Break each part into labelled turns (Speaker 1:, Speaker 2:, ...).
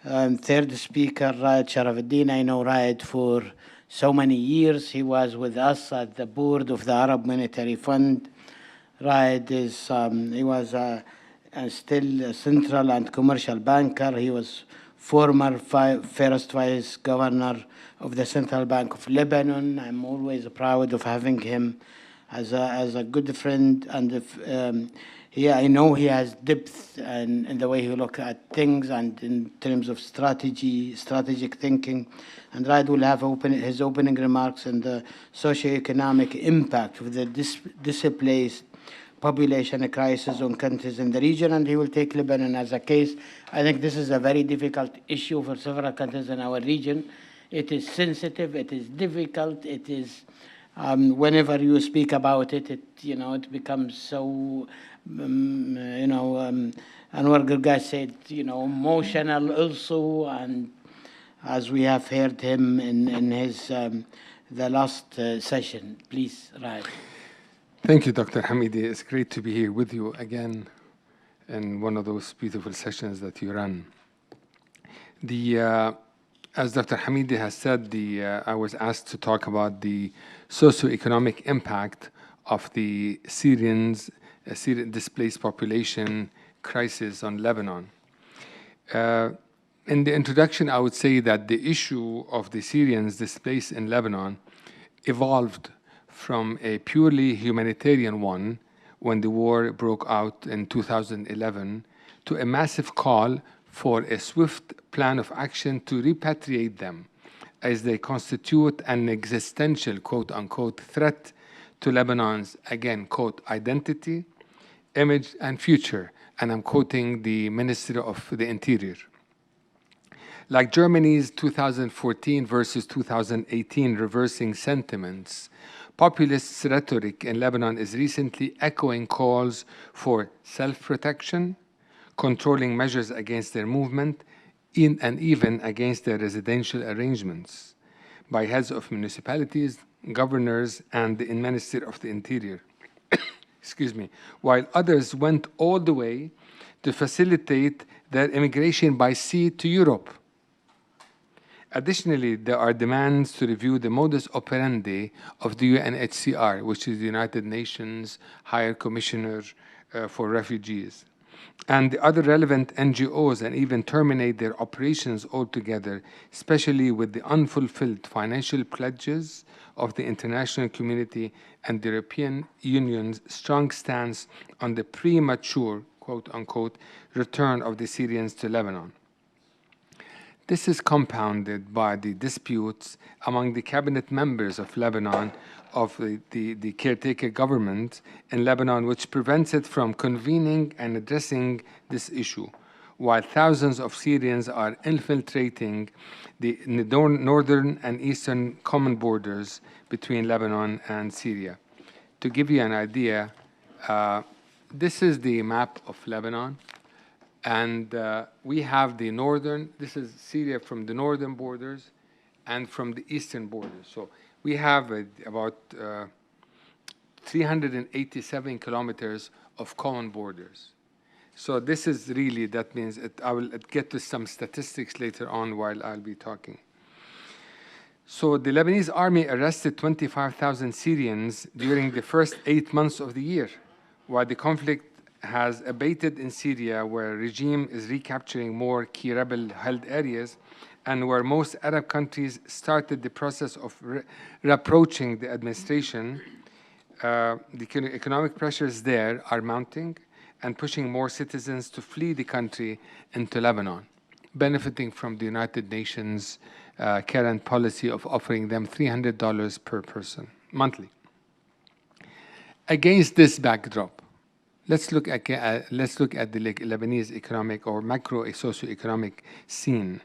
Speaker 1: Third speaker, Raed Charafeddine. I know Raed for so many years. He was with us at the board of the Arab Monetary Fund. Raed is, he was still a central and commercial banker. He was former first vice governor of the Central Bank of Lebanon. I'm always proud of having him as a good friend, and I know he has depth in the way he looks at things and in terms of strategic thinking. And Raed will have his opening remarks on the socioeconomic impact of the displaced population crisis on countries in the region, and he will take Lebanon as a case. I think this is a very difficult issue for several countries in our region. It is sensitive, it is difficult, it is, whenever you speak about it, it becomes so, Anwar Gargash said, emotional also, and as we have heard him in his, the last session. Please, Raed.
Speaker 2: Thank you, Dr. Hamidi. It's great to be here with you again in one of those beautiful sessions that you run. As Dr. Hamidi has said, I was asked to talk about the socioeconomic impact of the Syrian displaced population crisis on Lebanon. In the introduction, I would say that the issue of the Syrians displaced in Lebanon evolved from a purely humanitarian one when the war broke out in 2011 to a massive call for a swift plan of action to repatriate them, as they constitute an existential, quote-unquote, threat to Lebanon's, again, quote, identity, image, and future. And I'm quoting the Minister of the Interior. Like Germany's 2014 versus 2018 reversing sentiments, populist rhetoric in Lebanon is recently echoing calls for self-protection, controlling measures against their movement, and even against their residential arrangements by heads of municipalities, governors, and the Minister of the Interior. Excuse me. While others went all the way to facilitate their immigration by sea to Europe. Additionally, there are demands to review the modus operandi of the UNHCR, which is the United Nations High Commissioner for Refugees, and the other relevant NGOs, and even terminate their operations altogether, especially with the unfulfilled financial pledges of the international community and the European Union's strong stance on the premature, quote-unquote, return of the Syrians to Lebanon. This is compounded by the disputes among the cabinet members of Lebanon, of the caretaker government in Lebanon, which prevents it from convening and addressing this issue, while thousands of Syrians are infiltrating the northern and eastern common borders between Lebanon and Syria. To give you an idea, this is the map of Lebanon. And we have the northern, this is Syria from the northern borders and from the eastern borders. So we have about 387 kilometers of common borders. So this is really, that means, I will get to some statistics later on while I'll be talking. So the Lebanese Army arrested 25,000 Syrians during the first 8 months of the year, while the conflict has abated in Syria, where regime is recapturing more key rebel-held areas, and where most Arab countries started the process of reproaching the administration. The economic pressures there are mounting and pushing more citizens to flee the country into Lebanon, benefiting from the United Nations current policy of offering them $300 per person monthly. Against this backdrop, let's look at the Lebanese economic or macro socioeconomic scene.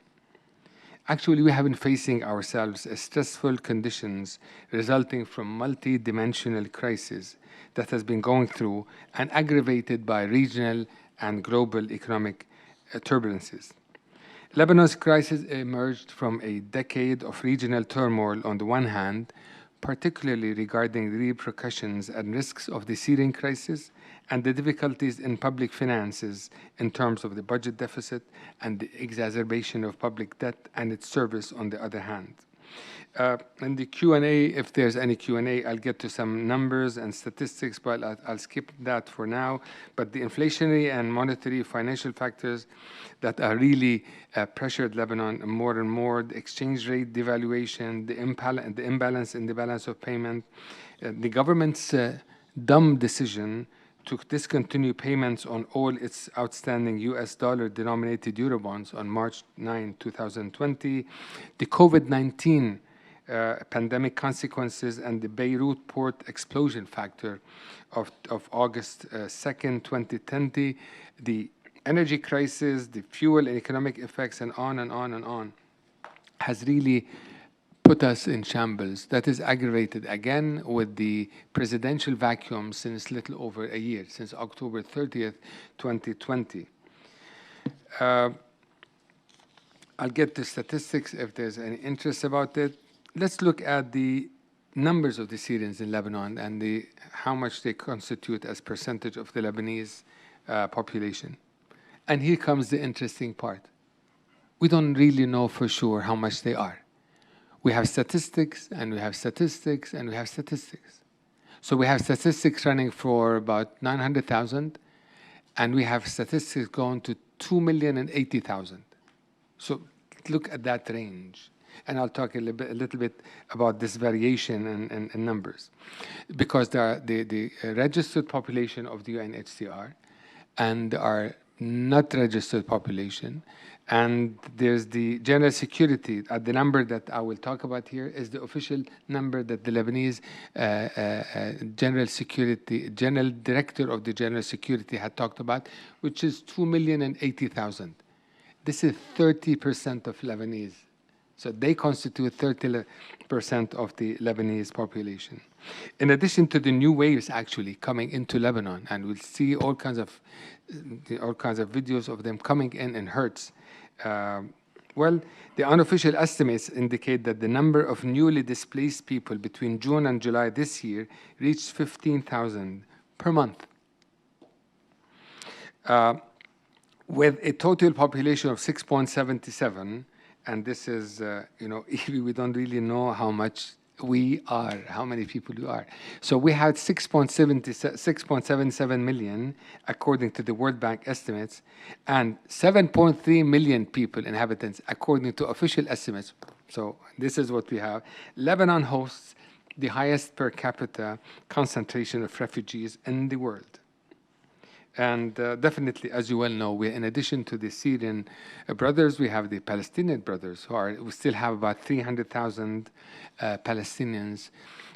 Speaker 2: Actually, we have been facing ourselves stressful conditions resulting from multi-dimensional crisis that has been going through and aggravated by regional and global economic turbulences. Lebanon's crisis emerged from a decade of regional turmoil on the one hand, particularly regarding the repercussions and risks of the Syrian crisis, and the difficulties in public finances in terms of the budget deficit and the exacerbation of public debt and its service on the other hand. In the Q&A, if there's any Q&A, I'll get to some numbers and statistics, but I'll skip that for now. But the inflationary and monetary financial factors that are really pressured Lebanon more and more, the exchange rate devaluation, the imbalance in the balance of payment, the government's dumb decision to discontinue payments on all its outstanding US dollar-denominated Eurobonds on March 9, 2020, the COVID-19 pandemic consequences and the Beirut port explosion factor of August 2nd, 2020, the energy crisis, the fuel and economic effects, and on and on and on, has really put us in shambles. That is aggravated again with the presidential vacuum since little over a year, since October 30th, 2020. I'll get to statistics if there's any interest about it. Let's look at the numbers of the Syrians in Lebanon and how much they constitute as percentage of the Lebanese population. And here comes the interesting part. We don't really know for sure how much they are. We have statistics, and we have statistics, and we have statistics. So we have statistics running for about 900,000, and we have statistics going to 2,080,000. So look at that range. And I'll talk a little bit about this variation in numbers. Because there are the registered population of the UNHCR, and our not registered population, and there's the general security. The number that I will talk about here is the official number that the Lebanese general director of the general security had talked about, which is 2,080,000. This is 30% of Lebanese. So they constitute 30% of the Lebanese population. In addition to the new waves actually coming into Lebanon, and we'll see all kinds of videos of them coming in herds. Well, the unofficial estimates indicate that the number of newly displaced people between June and July this year reached 15,000 per month. With a total population of 6.77, and this is, we don't really know how much we are, how many people we are. So we had 6.77 million, according to the World Bank estimates, and 7.3 million people, inhabitants, according to official estimates. So this is what we have. Lebanon hosts the highest per capita concentration of refugees in the world. And definitely, as you well know, in addition to the Syrian brothers, we have the Palestinian brothers, we still have about 300,000 Palestinians.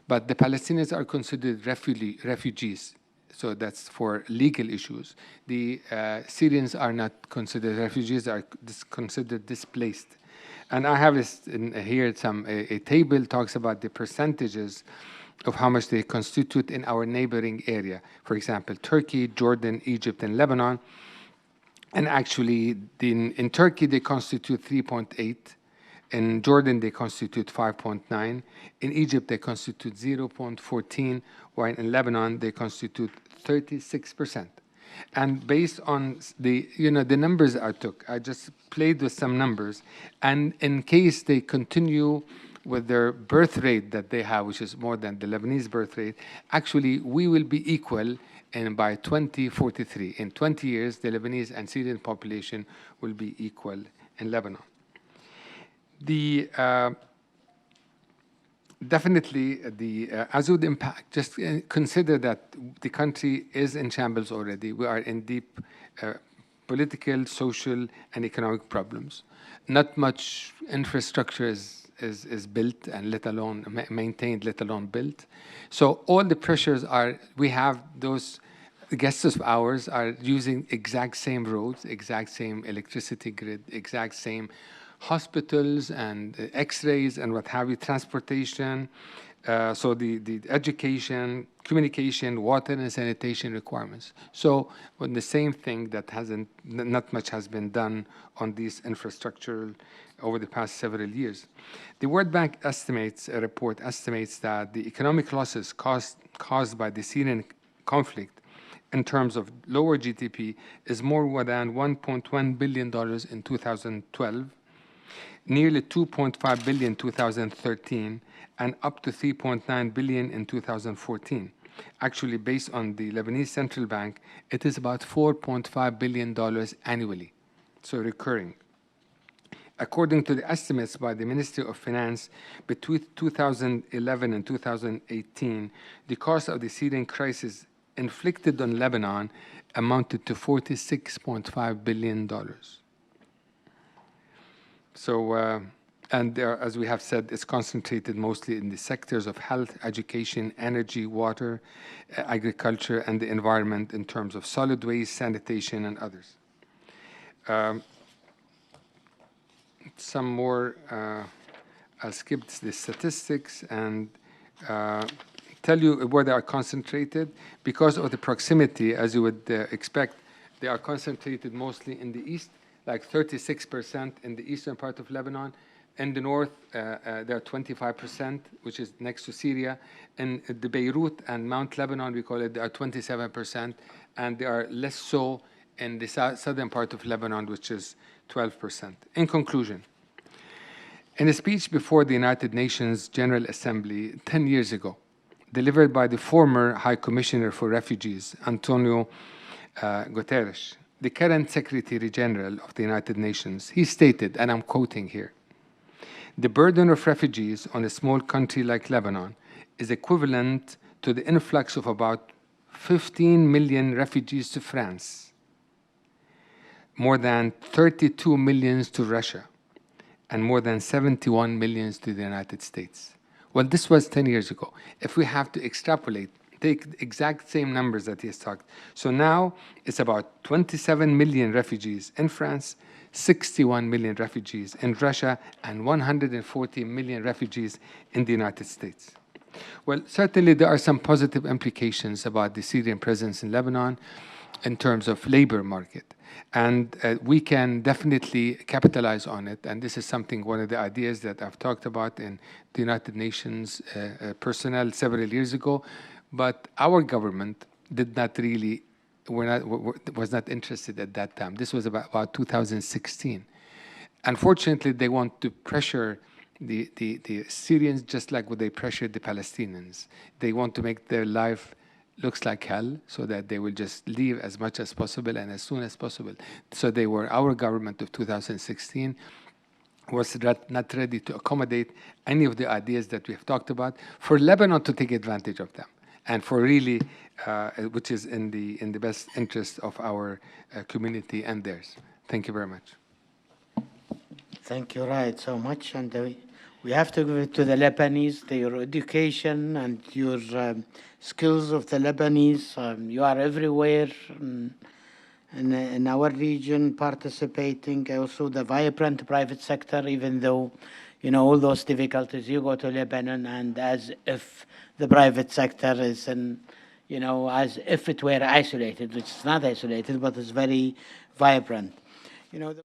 Speaker 2: But the Palestinians are considered refugees. So that's for legal issues. The Syrians are not considered refugees, they are considered displaced. And I have here a table talks about the percentages of how much they constitute in our neighboring area. For example, Turkey, Jordan, Egypt, and Lebanon. And actually, in Turkey, they constitute 3.8. In Jordan, they constitute 5.9. In Egypt, they constitute 0.14, while in Lebanon, they constitute 36%. And based on the numbers I took, I just played with some numbers. And in case they continue with their birth rate that they have, which is more than the Lebanese birth rate, actually we will be equal by 2043. In 20 years, the Lebanese and Syrian population will be equal in Lebanon. Definitely the Azud impact, just consider that the country is in shambles already. We are in deep political, social, and economic problems. Not much infrastructure is built, and let alone maintained, let alone built. So all the pressures we have those guests of ours are using exact same roads, exact same electricity grid, exact same hospitals and x-rays and what have you, transportation. So the education, communication, water and sanitation requirements. So when the same thing that not much has been done on these infrastructure over the past several years. The World Bank report estimates that the economic losses caused by the Syrian conflict in terms of lower GDP is more than $1.1 billion in 2012, nearly $2.5 billion in 2013, and up to $3.9 billion in 2014. Actually, based on the Lebanese Central Bank, it is about $4.5 billion annually, so recurring. According to the estimates by the Ministry of Finance, between 2011 and 2018, the cost of the Syrian crisis inflicted on Lebanon amounted to $46.5 billion. So, and there, as we have said, it's concentrated mostly in the sectors of health, education, energy, water, agriculture, and the environment in terms of solid waste, sanitation, and others. Some more, I'll skip the statistics and tell you where they are concentrated. Because of the proximity, as you would expect, they are concentrated mostly in the east, like 36% in the eastern part of Lebanon. In the north, they're 25%, which is next to Syria. In the Beirut and Mount Lebanon, we call it, they are 27%, and they are less so in the southern part of Lebanon, which is 12%. In conclusion, in a speech before the United Nations General Assembly 10 years ago, delivered by the former High Commissioner for Refugees, Antonio Guterres, the current Secretary General of the United Nations, he stated, and I'm quoting here, "The burden of refugees on a small country like Lebanon is equivalent to the influx of about 15 million refugees to France, more than 32 million to Russia, and more than 71 million to the United States." Well, this was 10 years ago. If we have to extrapolate, take the exact same numbers that he has talked. So now it's about 27 million refugees in France, 61 million refugees in Russia, and 140 million refugees in the United States. Well, certainly there are some positive implications about the Syrian presence in Lebanon in terms of labor market. And we can definitely capitalize on it. And this is something, one of the ideas that I've talked about in the United Nations personnel several years ago. But our government did not really, was not interested at that time. This was about 2016. Unfortunately, they want to pressure the Syrians just like what they pressured the Palestinians. They want to make their life looks like hell so that they will just leave as much as possible and as soon as possible. So they were, our government of 2016 was not ready to accommodate any of the ideas that we have talked about for Lebanon to take advantage of them, and for really, which is in the best interest of our community and theirs. Thank you very much.
Speaker 1: Thank you, Raed, so much. And we have to give it to the Lebanese, your education and your skills of the Lebanese. You are everywhere in our region participating. Also the vibrant private sector, even though, you know, all those difficulties, you go to Lebanon and as if the private sector is in, you know, as if it were isolated, which is not isolated, but it's very vibrant. You know,